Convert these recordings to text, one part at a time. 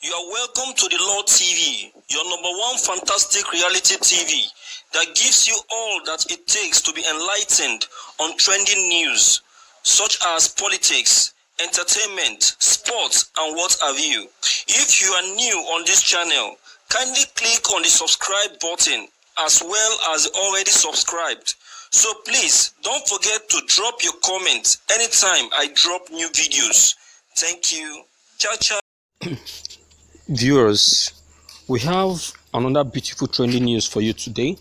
You are welcome to the Lord TV, your number one fantastic reality TV that gives you all that it takes to be enlightened on trending news such as politics, entertainment, sports, and what have you. If you are new on this channel, kindly click on the subscribe button as well as already subscribed. So please don't forget to drop your comments anytime I drop new videos. Thank you. Ciao, ciao. Viewers, we have another beautiful trending news for you today,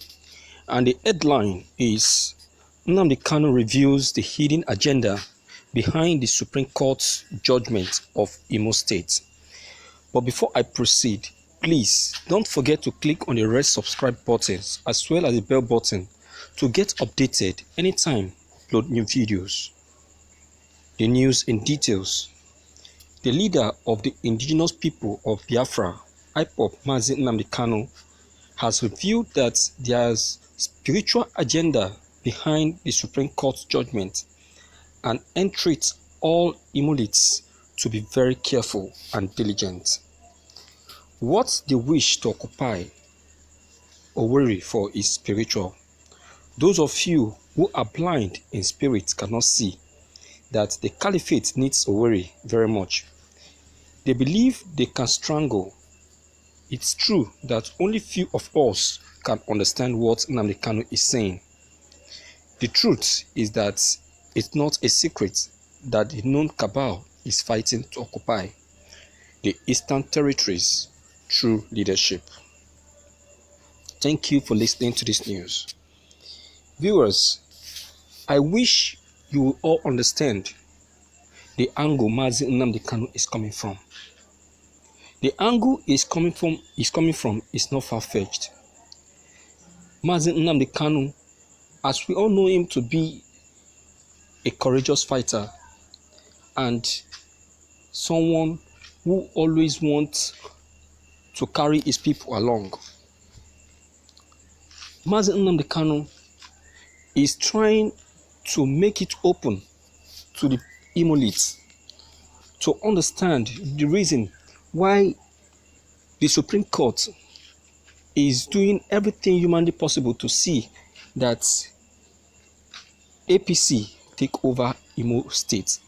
and the headline is Nnamdi Kanu reveals the hidden agenda behind the Supreme Court's judgment of Imo State. But before I proceed, please don't forget to click on the red subscribe buttons as well as the bell button to get updated anytime I upload new videos. The news in details. The leader of the indigenous people of Biafra, IPOB Mazi Nnamdi Kanu, has revealed that there's spiritual agenda behind the Supreme Court's judgment and entreats all Imolites to be very careful and diligent. What they wish to occupy or worry for is spiritual. Those of you who are blind in spirit cannot see that the caliphate needs Owerri very much. They believe they can strangle. It's true that only few of us can understand what Nnamdi Kanu is saying. The truth is that it's not a secret that the known cabal is fighting to occupy the Eastern Territories through leadership. Thank you for listening to this news. Viewers, I wish you will all understand the angle Mazi Nnamdi Kanu is coming from. The angle is coming from is not far-fetched. Mazi Nnamdi Kanu, as we all know him to be a courageous fighter and someone who always wants to carry his people along, Mazi Nnamdi Kanu is trying to make it open to the Imolites to understand the reason why the Supreme Court is doing everything humanly possible to see that APC take over Imo State.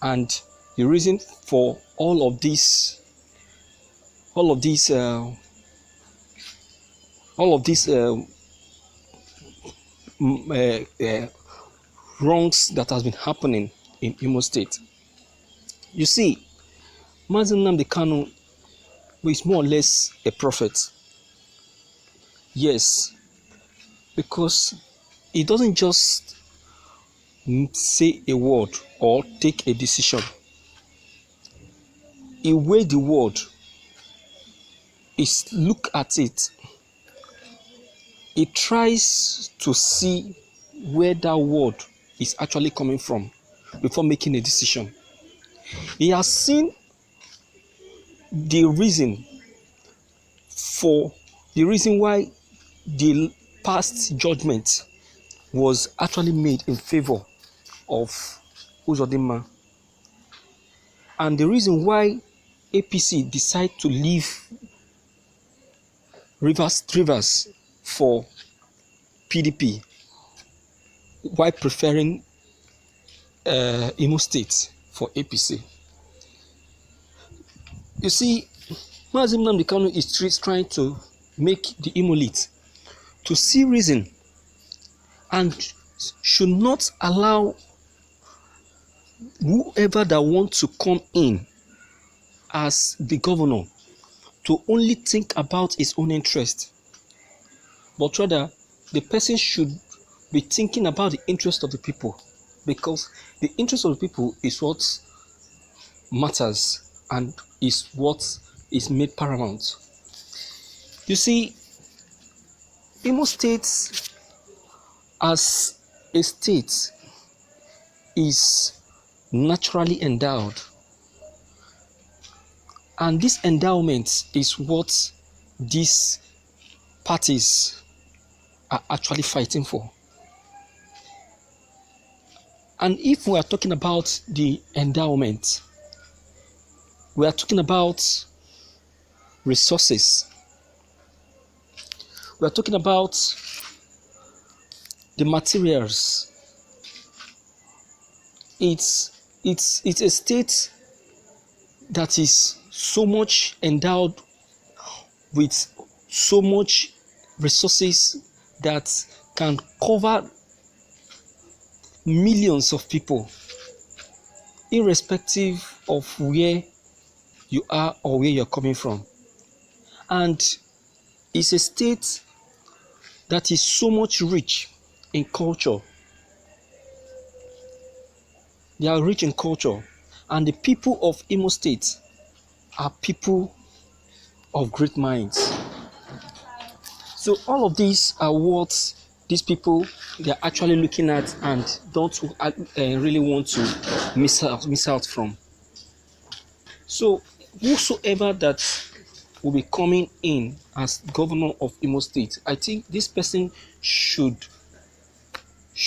And the reason for all of these wrongs that has been happening in Imo State. You see, Mazi Nnamdi Kanu is more or less a prophet. Yes, because he doesn't just say a word or take a decision. He weigh the word. He look at it. He tries to see where that word is actually coming from before making a decision. He has seen the reason why the past judgment was actually made in favor of Uzodinma, and the reason why APC decided to leave Rivers for PDP while preferring Imo State for APC. You see, Mazi Nnamdi Kanu is trying to make the Imolite to see reason and should not allow whoever that wants to come in as the governor to only think about his own interest, but rather the person should be thinking about the interest of the people, because the interest of the people is what matters and is what is made paramount. You see, Imo State as a state is naturally endowed, and this endowment is what these parties are actually fighting for. And if we are talking about the endowment, we are talking about resources. We are talking about the materials. It's a state that is so much endowed with so much resources that can cover millions of people, irrespective of where you are or where you're coming from. And it's a state that is so much rich in culture. They are rich in culture, and the people of Imo State are people of great minds. So all of these are what these people, they are actually looking at and don't really want to miss out from. So whosoever that will be coming in as governor of Imo State, I think this person should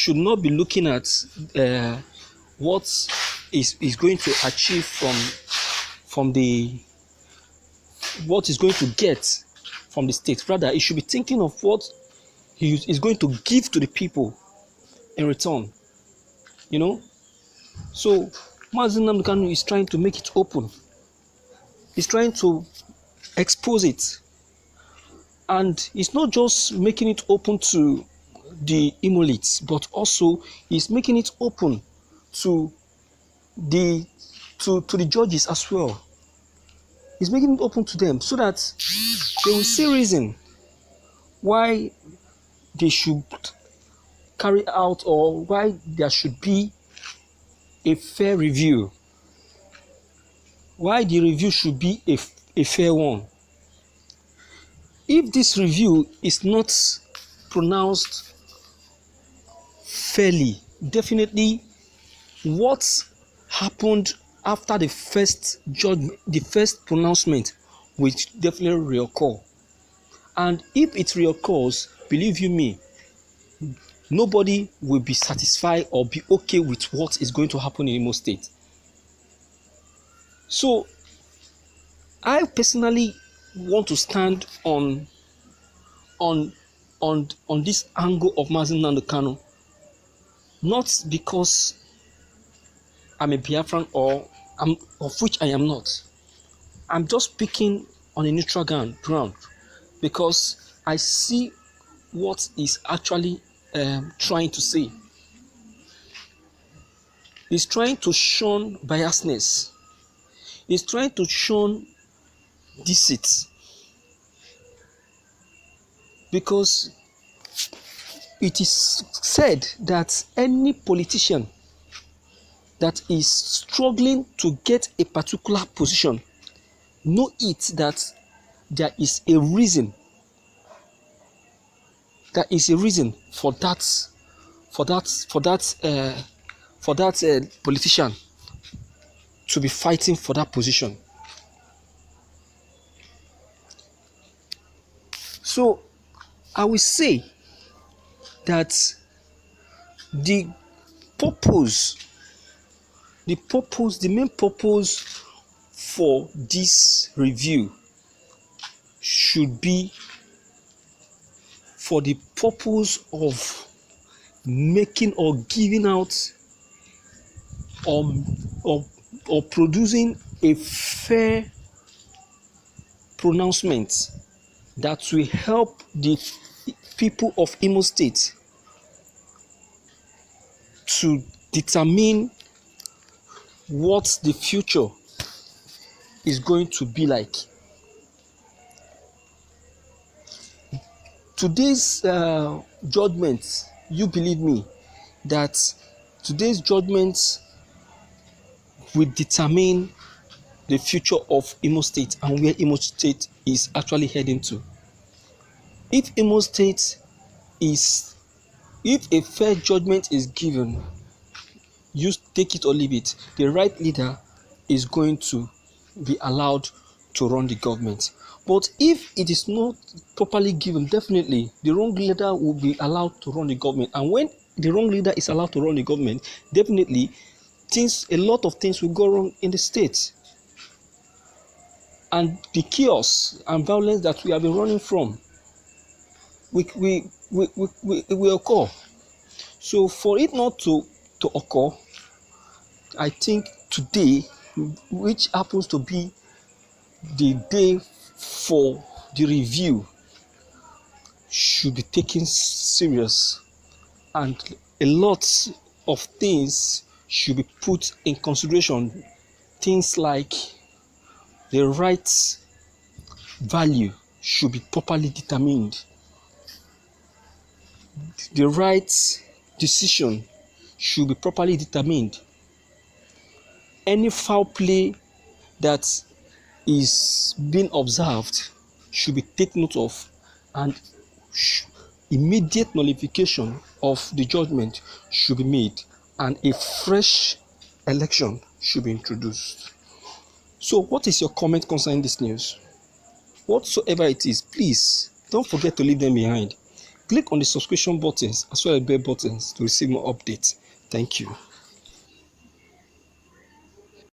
not be looking at what is going to achieve from the what is going to get from the state. Rather, he should be thinking of what he is going to give to the people in return. You know? So Nnamdi Kanu is trying to make it open. He's trying to expose it. And he's not just making it open to the Imolites, but also he's making it open to the judges as well. He's making it open to them so that they will see reason why they should carry out, or why there should be a fair review, why the review should be a fair one. If this review is not pronounced fairly, definitely what happened after the first judgment, the first pronouncement, will definitely reoccur. And if it reoccurs, believe you me, nobody will be satisfied or be okay with what is going to happen in Imo State. So I personally want to stand on this angle of Nnamdi Kanu, not because I'm a Biafran of which I am not. I'm just speaking on a neutral ground because I see what is actually trying to say. He's trying to shun biasness. He's trying to shun deceit. Because it is said that any politician that is struggling to get a particular position, know it that there is a reason. There is a reason for that politician to be fighting for that position. So I will say that the main purpose for this review should be for the purpose of making or giving out or producing a fair pronouncement that will help the people of Imo State to determine what the future is going to be like. Today's judgment, you believe me, that today's judgment will determine the future of Imo State and where Imo State is actually heading to. If a fair judgment is given, you take it or leave it, the right leader is going to be allowed to run the government. But if it is not properly given, definitely the wrong leader will be allowed to run the government. And when the wrong leader is allowed to run the government, definitely a lot of things will go wrong in the state. and the chaos and violence that we have been running from will occur. So for it not to occur, I think today, which happens to be the day for the review, should be taken serious, and a lot of things should be put in consideration. Things like the rights value should be properly determined. The rights decision should be properly determined. Any foul play that is being observed should be taken note of, and immediate nullification of the judgment should be made, and a fresh election should be introduced. So what is your comment concerning this news? Whatsoever it is, please don't forget to leave them behind. Click on the subscription buttons as well as bell buttons to receive more updates. Thank you.